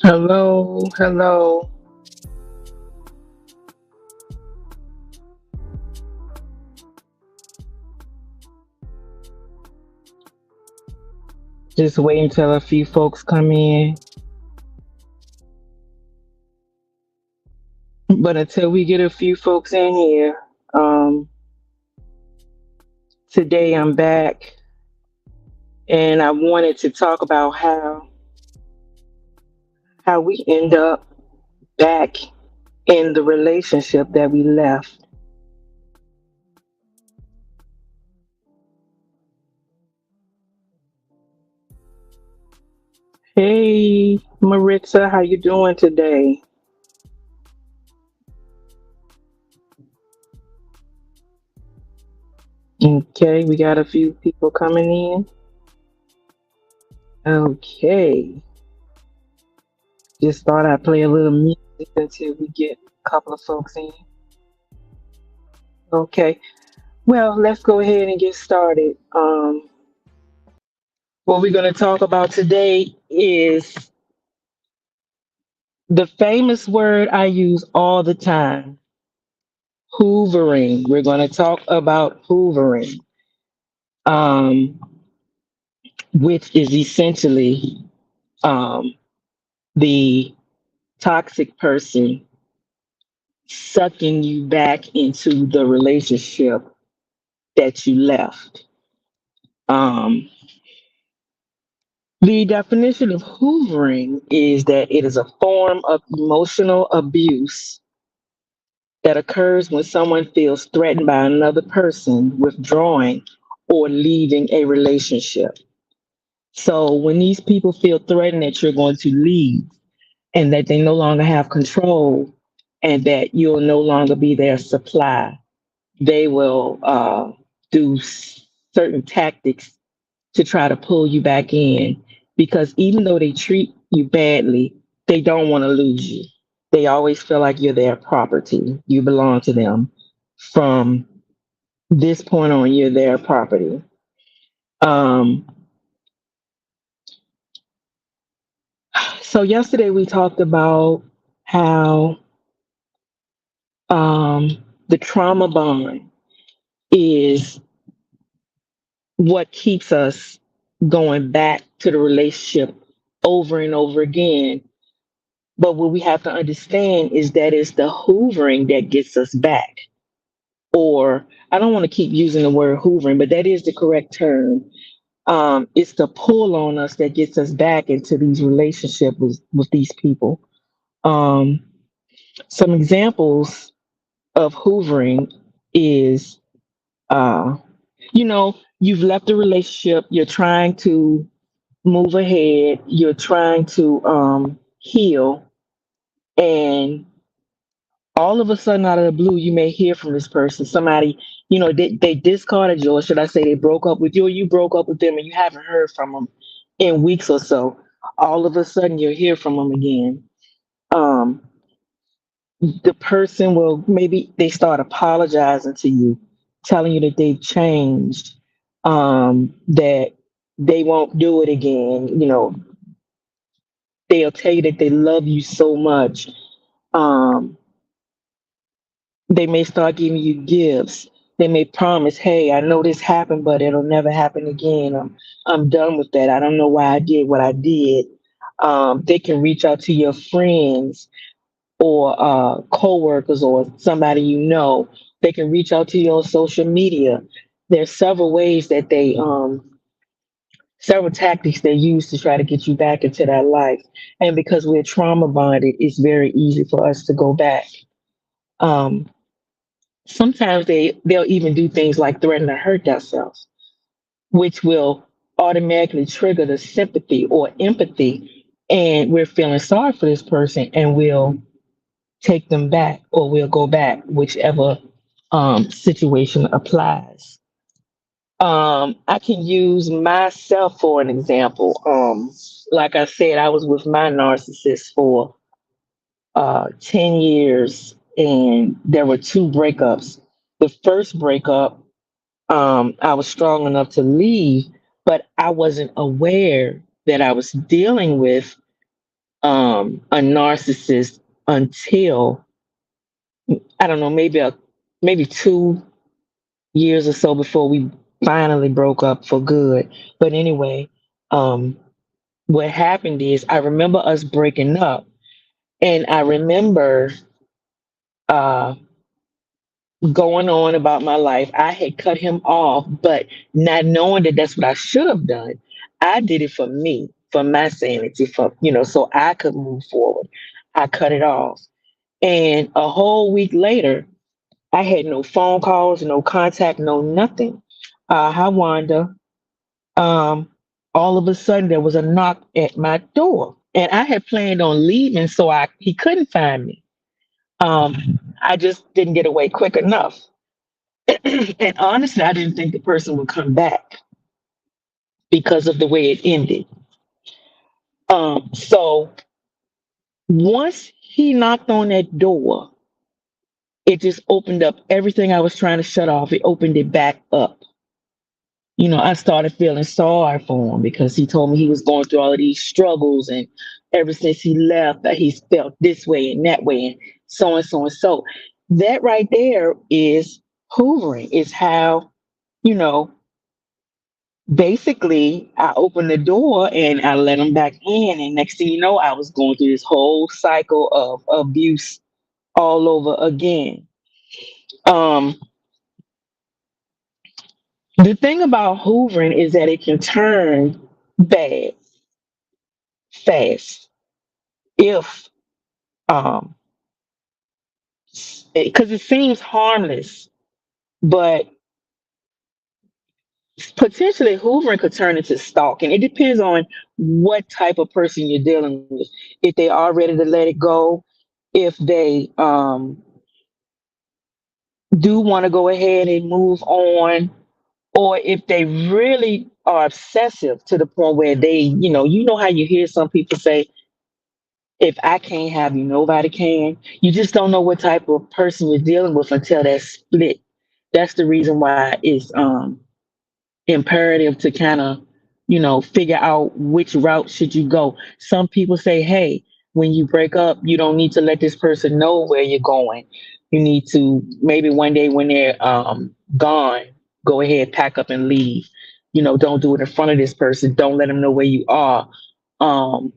Hello, hello. Just waiting till a few folks come in. But until we get a few folks in here, um, today I'm back and I wanted to talk about how we end up back in the relationship that we left. Hey, Maritza, how you doing today? Okay, we got a few people coming in. Okay, just thought I'd play a little music until we get a couple of folks in. Okay. Well, let's go ahead and get started. What we're going to talk about today is the famous word I use all the time, hoovering. We're going to talk about hoovering, um, which is essentially um, the toxic person sucking you back into the relationship that you left. Um, the definition of hoovering is that it is a form of emotional abuse that occurs when someone feels threatened by another person withdrawing or leaving a relationship. So when these people feel threatened that you're going to leave and that they no longer have control and that you'll no longer be their supply, they will do certain tactics to try to pull you back in because even though they treat you badly, they don't want to lose you. They always feel like you're their property. You belong to them. From this point on, you're their property. Um, so yesterday we talked about how the trauma bond is what keeps us going back to the relationship over and over again. But what we have to understand is that it's the hoovering that gets us back. Or I don't want to keep using the word hoovering, but that is the correct term. It's the pull on us that gets us back into these relationships with these people. Um, some examples of hoovering is, uh, you've left a relationship, you're trying to move ahead, you're trying to heal, and all of a sudden out of the blue you may hear from this person, somebody, they discarded you, or should I say they broke up with you, or you broke up with them and you haven't heard from them in weeks or so. All of a sudden you'll hear from them again. um the person will, maybe they start apologizing to you, telling you that they've changed, that they won't do it again. They'll tell you that they love you so much. um they may start giving you gifts. They may promise, hey, I know this happened, but it'll never happen again. I'm done with that. I don't know why I did what I did. They can reach out to your friends or co-workers or somebody you know. They can reach out to you on social media. There's several ways that several tactics they use to try to get you back into that life. And because we're trauma bonded, it's very easy for us to go back. Um, Sometimes they'll even do things like threaten to hurt themselves, which will automatically trigger the sympathy or empathy, and we're feeling sorry for this person, and we'll take them back or we'll go back, whichever situation applies. I can use myself for an example. Like I said, I was with my narcissist for 10 years, and there were two breakups. The first breakup, I was strong enough to leave, but I wasn't aware that I was dealing with a narcissist until I don't know, maybe 2 years or so before we finally broke up for good. But anyway, um, what happened is I remember us breaking up, and I remember uh, going on about my life. I had cut him off, but not knowing that that's what I should have done. I did it for me, for my sanity, for so I could move forward. I cut it off, and a whole week later, I had no phone calls, no contact, no nothing. Hi, Wanda. Um, all of a sudden, there was a knock at my door, and I had planned on leaving, so I he couldn't find me. I just didn't get away quick enough. And honestly, I didn't think the person would come back because of the way it ended. So once he knocked on that door, it just opened up everything I was trying to shut off. It opened it back up. I started feeling sorry for him because he told me he was going through all of these struggles, and ever since he left, that he's felt this way and that way, and so and so and so. That right there is hoovering. Is how you know basically I opened the door and I let him back in, and next thing you know, I was going through this whole cycle of abuse all over again. um the thing about hoovering is that it can turn bad fast if um because it seems harmless, but potentially hoovering could turn into stalking. It depends on what type of person you're dealing with. If they are ready to let it go, if they do want to go ahead and move on, or if they really are obsessive to the point where they, how you hear some people say, if I can't have you, nobody can. You just don't know what type of person you're dealing with until that split. That's the reason why it's imperative to kind of figure out which route should you go. Some people say, hey, when you break up, you don't need to let this person know where you're going. You need to maybe one day when they're gone, go ahead, pack up and leave. Don't do it in front of this person. Don't let them know where you are.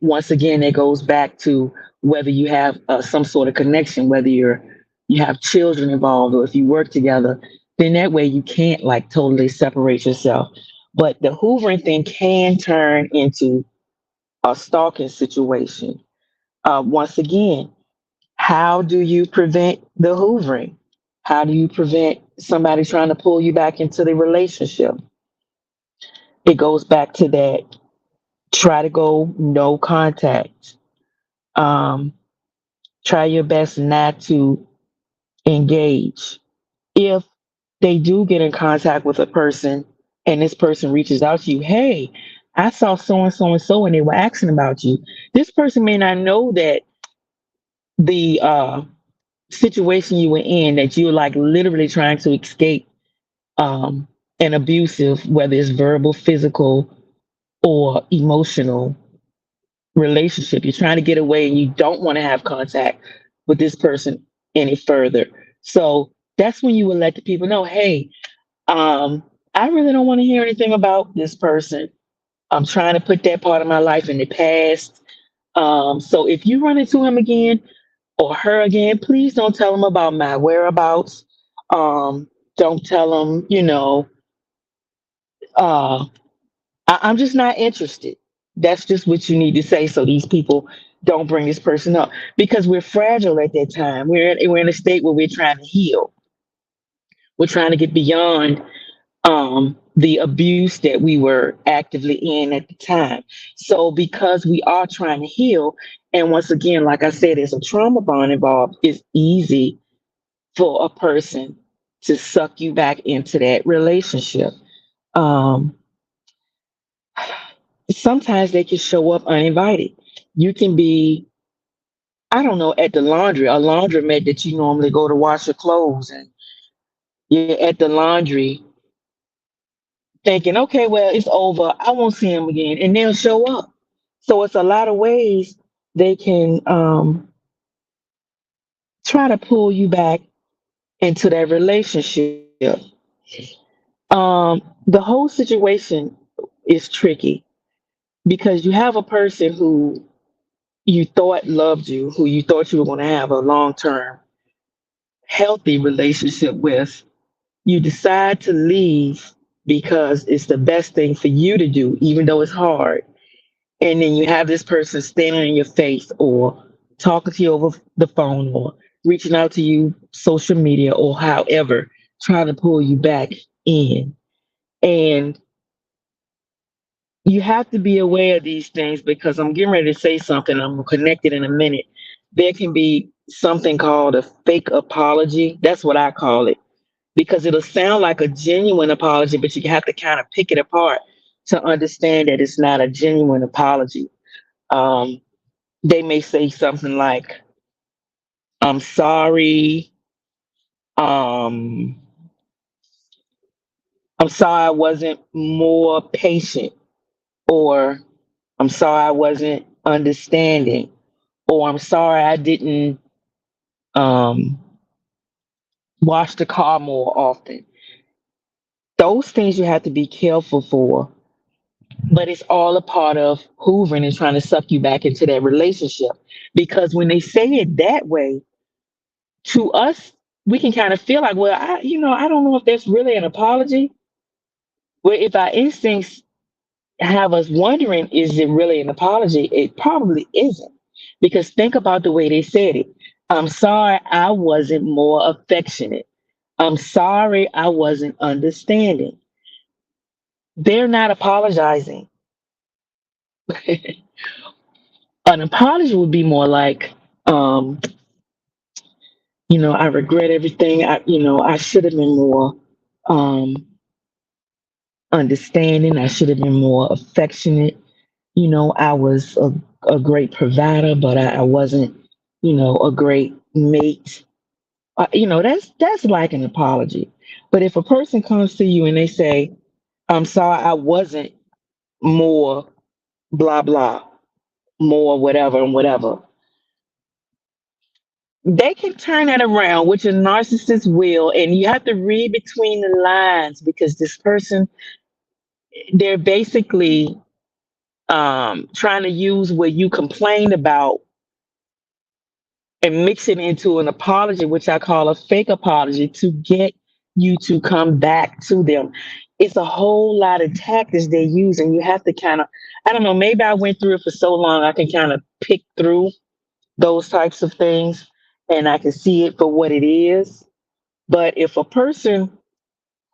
Once again, it goes back to whether you have some sort of connection, whether you have children involved, or if you work together, then that way you can't like totally separate yourself. But the hoovering thing can turn into a stalking situation. Once again, how do you prevent the hoovering? How do you prevent somebody trying to pull you back into the relationship? It goes back to that: try to go no contact. Um, Try your best not to engage. If they do get in contact with a person and this person reaches out to you, hey, I saw so and so and so and they were asking about you. This person may not know that the situation you were in, that you're like literally trying to escape um, an abusive, whether it's verbal, physical, or emotional relationship. You're trying to get away and you don't want to have contact with this person any further. So that's when you will let the people know, hey, I really don't want to hear anything about this person. I'm trying to put that part of my life in the past. So if you run into him again or her again, please don't tell him about my whereabouts. Don't tell him, uh, I'm just not interested. That's just what you need to say so these people don't bring this person up, because we're fragile at that time. We're in a state where we're trying to heal. We're trying to get beyond the abuse that we were actively in at the time. So, because we are trying to heal, and once again, like I said, there's a trauma bond involved, it's easy for a person to suck you back into that relationship. Um, Sometimes they can show up uninvited. You can be, I don't know, at the laundry, a laundromat that you normally go to wash your clothes, and you're at the laundry thinking, okay, well, it's over. I won't see him again. And they'll show up. So it's a lot of ways. they can try to pull you back into that relationship. The whole situation is tricky because you have a person who you thought loved you, who you thought you were going to have a long term, healthy relationship with. You decide to leave because it's the best thing for you to do, even though it's hard. And then you have this person standing in your face or talking to you over the phone or reaching out to you social media or however, trying to pull you back in. And you have to be aware of these things because I'm getting ready to say something. I'm going to connect it in a minute. There can be something called a fake apology. That's what I call it because it'll sound like a genuine apology, but you have to kind of pick it apart to understand that it's not a genuine apology. Um, they may say something like, I'm sorry. Um, I'm sorry I wasn't more patient, or I'm sorry I wasn't understanding, or I'm sorry I didn't um, wash the car more often. Those things you have to be careful for, but it's all a part of hoovering and trying to suck you back into that relationship. Because when they say it that way, to us, we can kind of feel like, well, I don't know if that's really an apology. Well, if our instincts have us wondering, is it really an apology? It probably isn't. Because think about the way they said it. I'm sorry I wasn't more affectionate. I'm sorry I wasn't understanding. They're not apologizing. An apology would be more like, um, I regret everything. I should have been more um, understanding. I should have been more affectionate. I was a great provider, but I wasn't, a great mate. That's like an apology. But if a person comes to you and they say, I'm sorry, I wasn't more blah, blah, more whatever and whatever, they can turn that around, which a narcissist will. And you have to read between the lines because this person, they're basically trying to use what you complained about and mix it into an apology, which I call a fake apology, to get you to come back to them. It's a whole lot of tactics they use, and you have to kind of, I don't know, maybe I went through it for so long, I can kind of pick through those types of things and I can see it for what it is. But if a person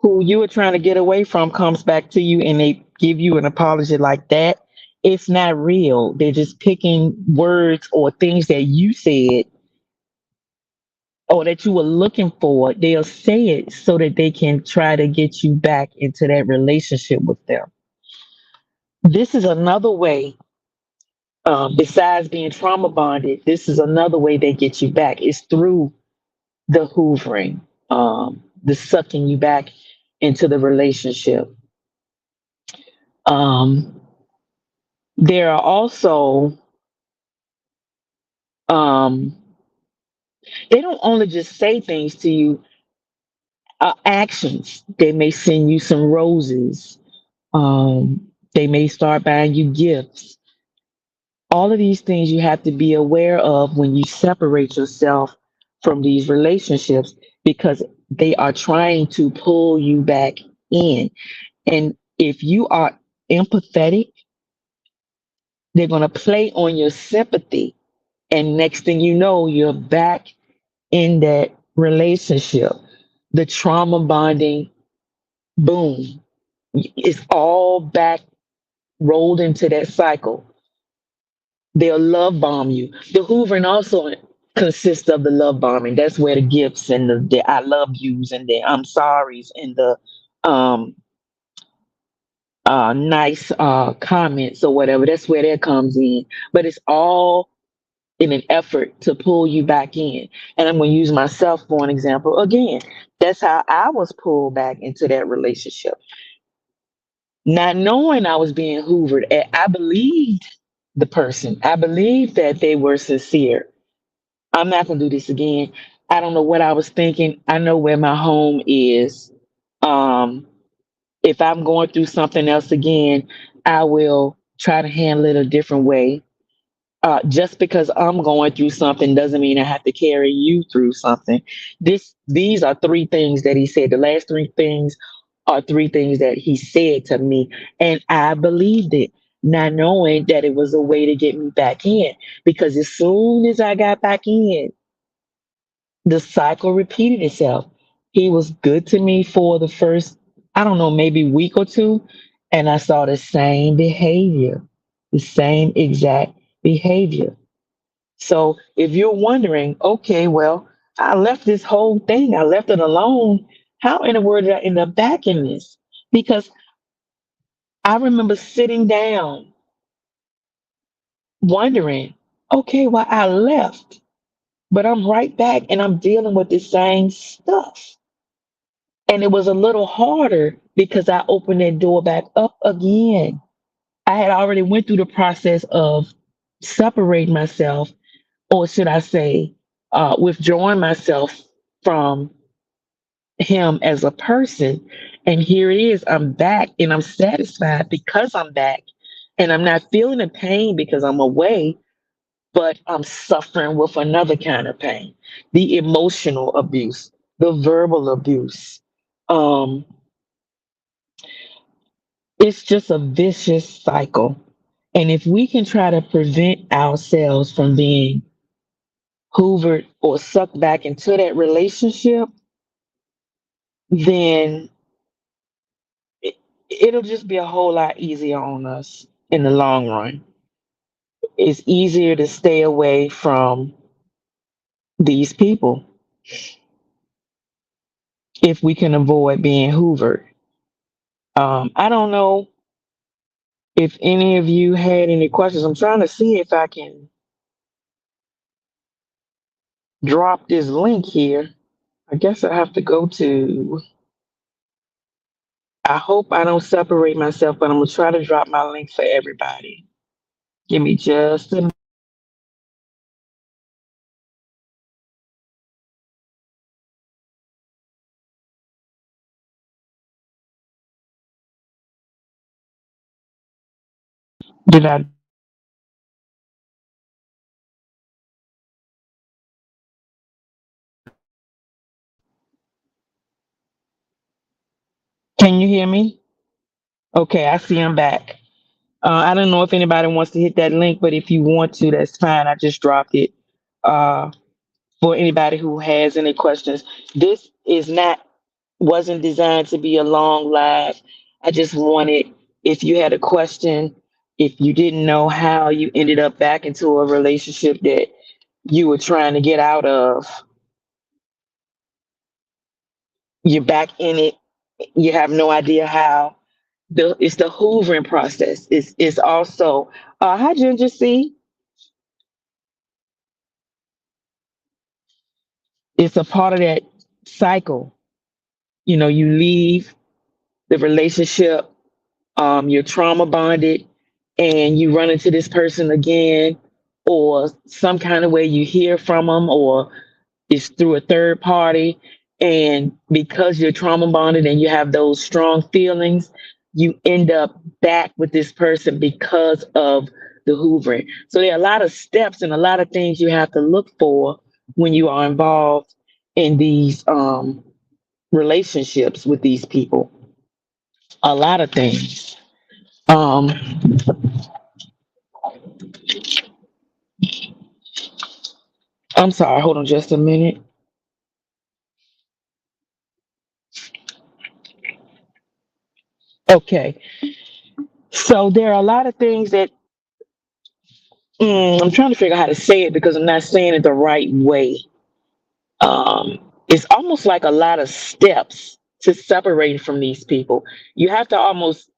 who you are trying to get away from comes back to you and they give you an apology like that, it's not real. They're just picking words or things that you said or that you were looking for. They'll say it so that they can try to get you back into that relationship with them. This is another way, besides being trauma bonded, this is another way they get you back. It's through the hoovering, the sucking you back into the relationship. Um, there are also, um, they don't only just say things to you, actions. They may send you some roses. They may start buying you gifts. All of these things you have to be aware of when you separate yourself from these relationships because they are trying to pull you back in. And if you are empathetic, they're going to play on your sympathy. And next thing you know, you're back in that relationship. The trauma bonding, boom, it's all back rolled into that cycle. They'll love bomb you. The hoovering also consists of the love bombing. That's where the gifts and the I love yous and the I'm sorries and the um nice comments or whatever. That's where that comes in. But it's all in an effort to pull you back in. And I'm going to use myself for an example. Again, that's how I was pulled back into that relationship. Not knowing I was being hoovered. I believed the person. I believe that they were sincere. I'm not going to do this again. I don't know what I was thinking. I know where my home is. Um, if I'm going through something else again, I will try to handle it a different way. Just because I'm going through something doesn't mean I have to carry you through something. These are three things that he said. The last three things are three things that he said to me, and I believed it, not knowing that it was a way to get me back in. Because as soon as I got back in, the cycle repeated itself. He was good to me for the first, I don't know, maybe week or two, and I saw the same exact behavior. So if you're wondering, okay, well, I left this whole thing, I left it alone. How in the world did I end up back in this? Because I remember sitting down wondering, okay, well, I left, but I'm right back and I'm dealing with the same stuff. And it was a little harder because I opened that door back up again. I had already went through the process of separating myself, or should I say, withdrawing myself from him as a person. And here it is, I'm back and I'm satisfied because I'm back. And I'm not feeling the pain because I'm away, but I'm suffering with another kind of pain, the emotional abuse, the verbal abuse. Um, it's just a vicious cycle. And if we can try to prevent ourselves from being hoovered or sucked back into that relationship, then it, it'll just be a whole lot easier on us in the long run. It's easier to stay away from these people if we can avoid being hoovered. I don't know if any of you had any questions. I'm trying to see if I can drop this link here. I guess I have to go to. I hope I don't separate myself, but I'm gonna try to drop my link for everybody. Give me just a. Did I? Can you hear me? Okay, I see I'm back. I don't know if anybody wants to hit that link, but if you want to, that's fine. I just dropped it. Uh, for anybody who has any questions, this is not wasn't designed to be a long live. I just wanted, if you had a question, if you didn't know how you ended up back into a relationship that you were trying to get out of, you're back in it. You have no idea how. It's the hoovering process. It's also hi Ginger C. It's a part of that cycle. You know, you leave the relationship, you're trauma bonded, and you run into this person again, or some kind of way you hear from them, or it's through a third party. And because you're trauma bonded and you have those strong feelings, you end up back with this person because of the hoovering. So there are a lot of steps and a lot of things you have to look for when you are involved in these relationships with these people. A lot of things. Um, I'm sorry, hold on just a minute. Okay. So there are a lot of things that I'm trying to figure out how to say it because I'm not saying it the right way. It's almost like a lot of steps to separate from these people. You have to almost,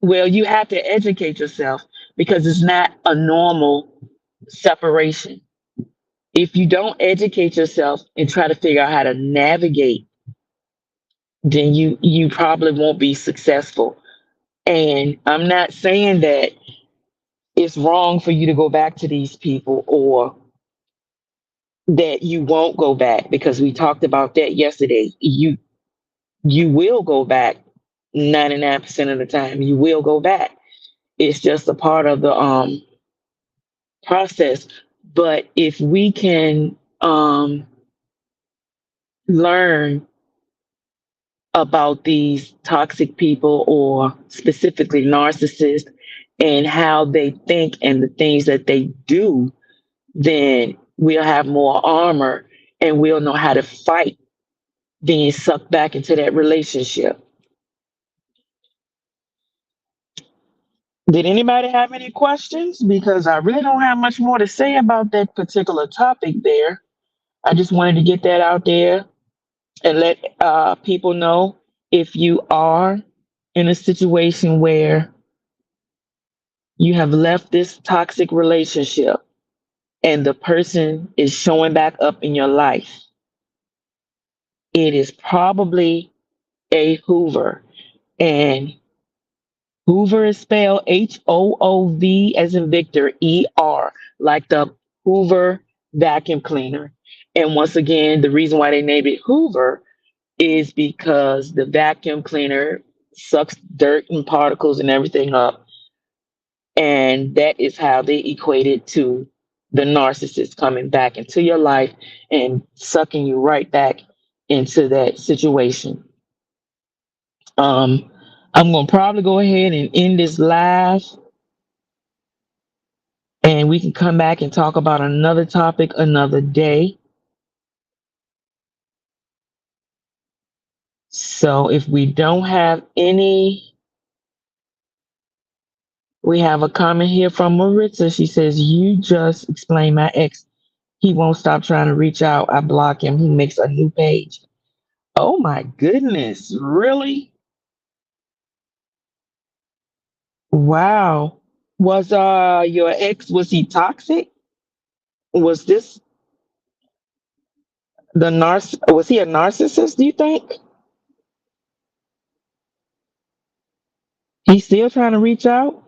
well, you have to educate yourself because it's not a normal separation. If you don't educate yourself and try to figure out how to navigate, then you probably won't be successful. And I'm not saying that it's wrong for you to go back to these people, or that you won't go back, because we talked about that yesterday. You will go back 99% of the time. You will go back. It's just a part of the process. But if we can learn about these toxic people, or specifically narcissists, and how they think and the things that they do, then we'll have more armor, and we'll know how to fight being sucked back into that relationship. Did anybody have any questions? Because I really don't have much more to say about that particular topic there. I just wanted to get that out there and let people know, if you are in a situation where you have left this toxic relationship and the person is showing back up in your life, it is probably a Hoover. And Hoover is spelled Hoov, as in Victor, ER, like the Hoover vacuum cleaner. And once again, the reason why they named it Hoover is because the vacuum cleaner sucks dirt and particles and everything up. And that is how they equate it to the narcissist coming back into your life and sucking you right back into that situation. Um, I'm going to probably go ahead and end this live, and we can come back and talk about another topic another day. So if we don't have any, we have a comment here from Maritza. She says, "You just explained my ex. He won't stop trying to reach out. I block him. He makes a new page." Oh my goodness. Really? Wow. Was your ex, was he toxic? Was this was he a narcissist, do you think? He's still trying to reach out?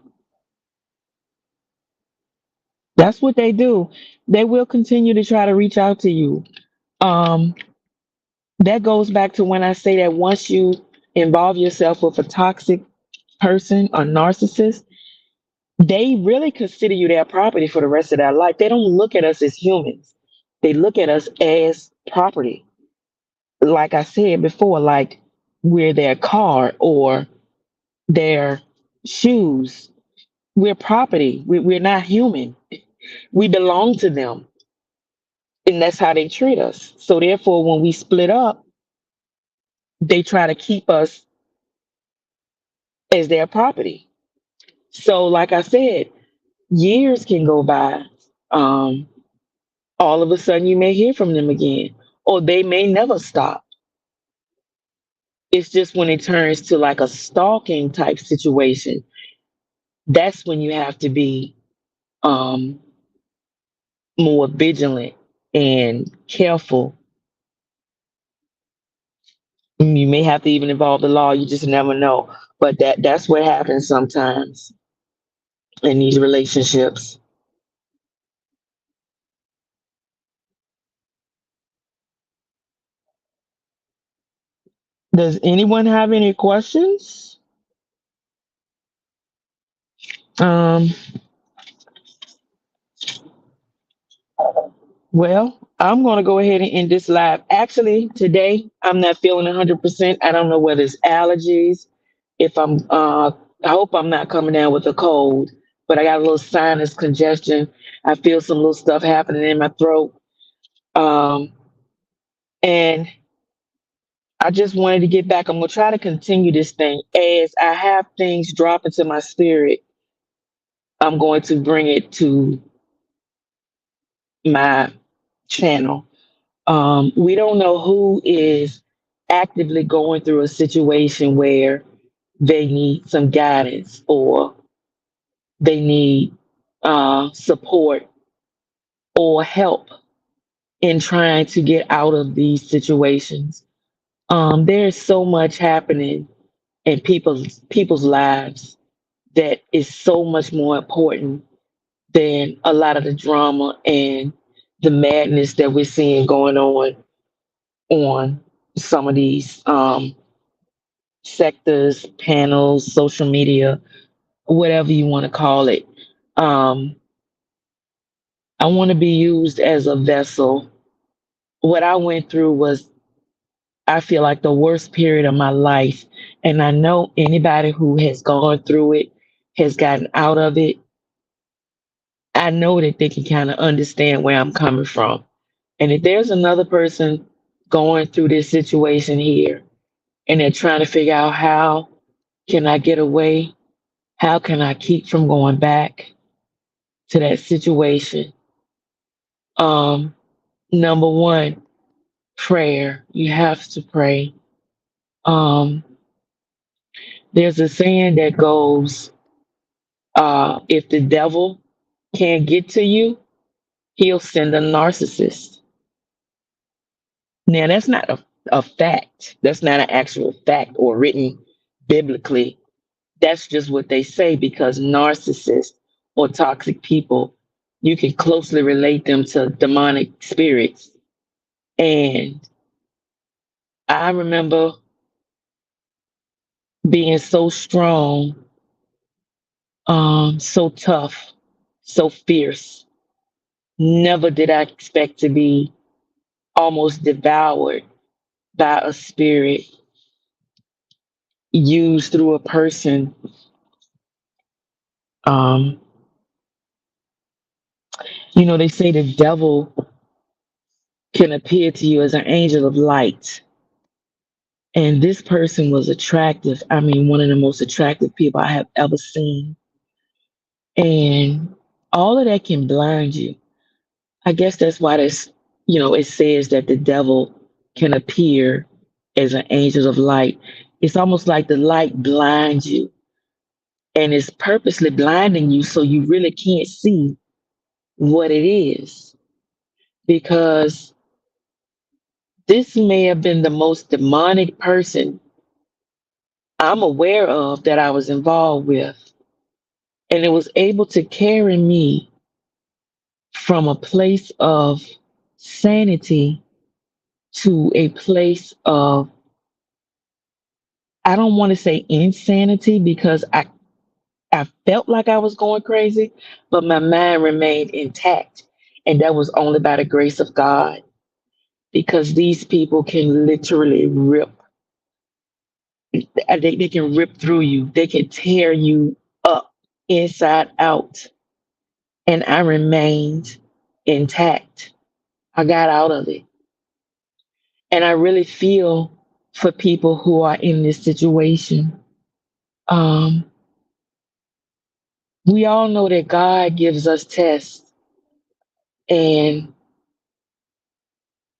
That's what they do. They will continue to try to reach out to you. Um, that goes back to when I say that once you involve yourself with a toxic person or narcissist, they really consider you their property for the rest of their life. They don't look at us as humans. They look at us as property. Like I said before, like we're their car or their shoes. We're property. We're not human. We belong to them. And that's how they treat us. So therefore, when we split up, they try to keep us as their property. So, like I said, years can go by. Um, all of a sudden, you may hear from them again, or they may never stop. It's just when it turns to like a stalking type situation, that's when you have to be um, more vigilant and careful. You may have to even involve the law. You just never know. But that's what happens sometimes in these relationships. Does anyone have any questions? Um, well, I'm going to go ahead and end this live. Actually, today I'm not feeling 100%. I don't know whether it's allergies. If I hope I'm not coming down with a cold, but I got a little sinus congestion. I feel some little stuff happening in my throat. Um, and I just wanted to get back. I'm going to try to continue this thing. As I have things drop into my spirit, I'm going to bring it to my channel. We don't know who is actively going through a situation where they need some guidance, or they need support or help in trying to get out of these situations. There's so much happening in people's lives that is so much more important than a lot of the drama and the madness that we're seeing going on some of these sectors, panels, social media, whatever you want to call it. Um, I want to be used as a vessel. What I went through was, I feel like, the worst period of my life. And I know anybody who has gone through it, has gotten out of it, I know that they can kind of understand where I'm coming from. And if there's another person going through this situation here and they're trying to figure out how can I get away? How can I keep from going back to that situation? Um, Number one, prayer. You have to pray. Um, there's a saying that goes, if the devil can't get to you, he'll send a narcissist. Now, that's not a fact. That's not an actual fact or written biblically. That's just what they say because narcissists or toxic people, you can closely relate them to demonic spirits. And I remember being so strong, so tough, so fierce. Never did I expect to be almost devoured by a spirit used through a person. Um, they say the devil can appear to you as an angel of light. And this person was attractive. I mean, one of the most attractive people I have ever seen. And all of that can blind you. I guess that's why it says that the devil can appear as an angel of light. It's almost like the light blinds you and it's purposely blinding you so you really can't see what it is. Because this may have been the most demonic person I'm aware of that I was involved with. And it was able to carry me from a place of sanity to a place of, I don't want to say insanity because I felt like I was going crazy, but my mind remained intact. And that was only by the grace of God because these people can literally they can rip through you, they can tear you up inside out. And I remained intact. I got out of it. And I really feel for people who are in this situation. Um, we all know that God gives us tests, and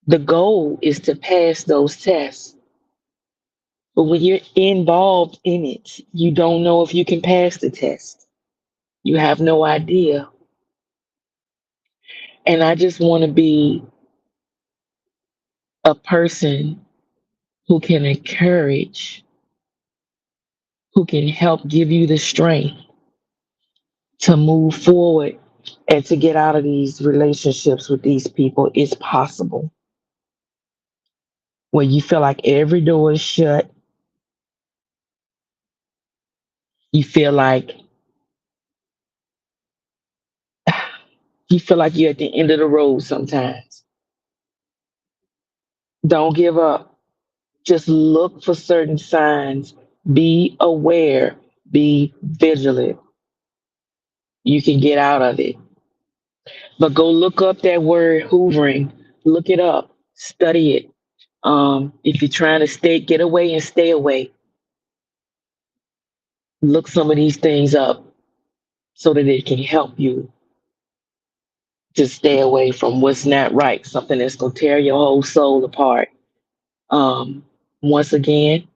the goal is to pass those tests. But when you're involved in it, you don't know if you can pass the test. You have no idea. And I just want to be a person who can encourage, who can help give you the strength to move forward and to get out of these relationships with these people. It's possible. When you feel like every door is shut, you feel like you're at the end of the road sometimes. Don't give up. Just look for certain signs. Be aware. Be vigilant. You can get out of it. But go look up that word hoovering. Look it up. Study it. If you're trying to get away and stay away, look some of these things up so that it can help you to stay away from what's not right, something that's going to tear your whole soul apart. Once again,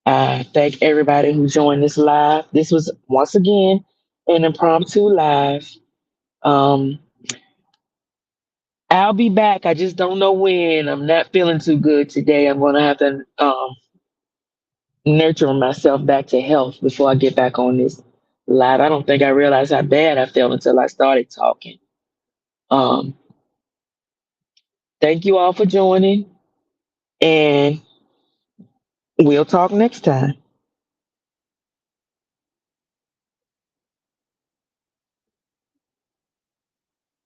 I thank everybody who joined this live. This was, once again, an impromptu live. Um, I'll be back. I just don't know when. I'm not feeling too good today. I'm going to have to nurture myself back to health before I get back on this live. I don't think I realized how bad I felt until I started talking. Um, Thank you all for joining, and we'll talk next time.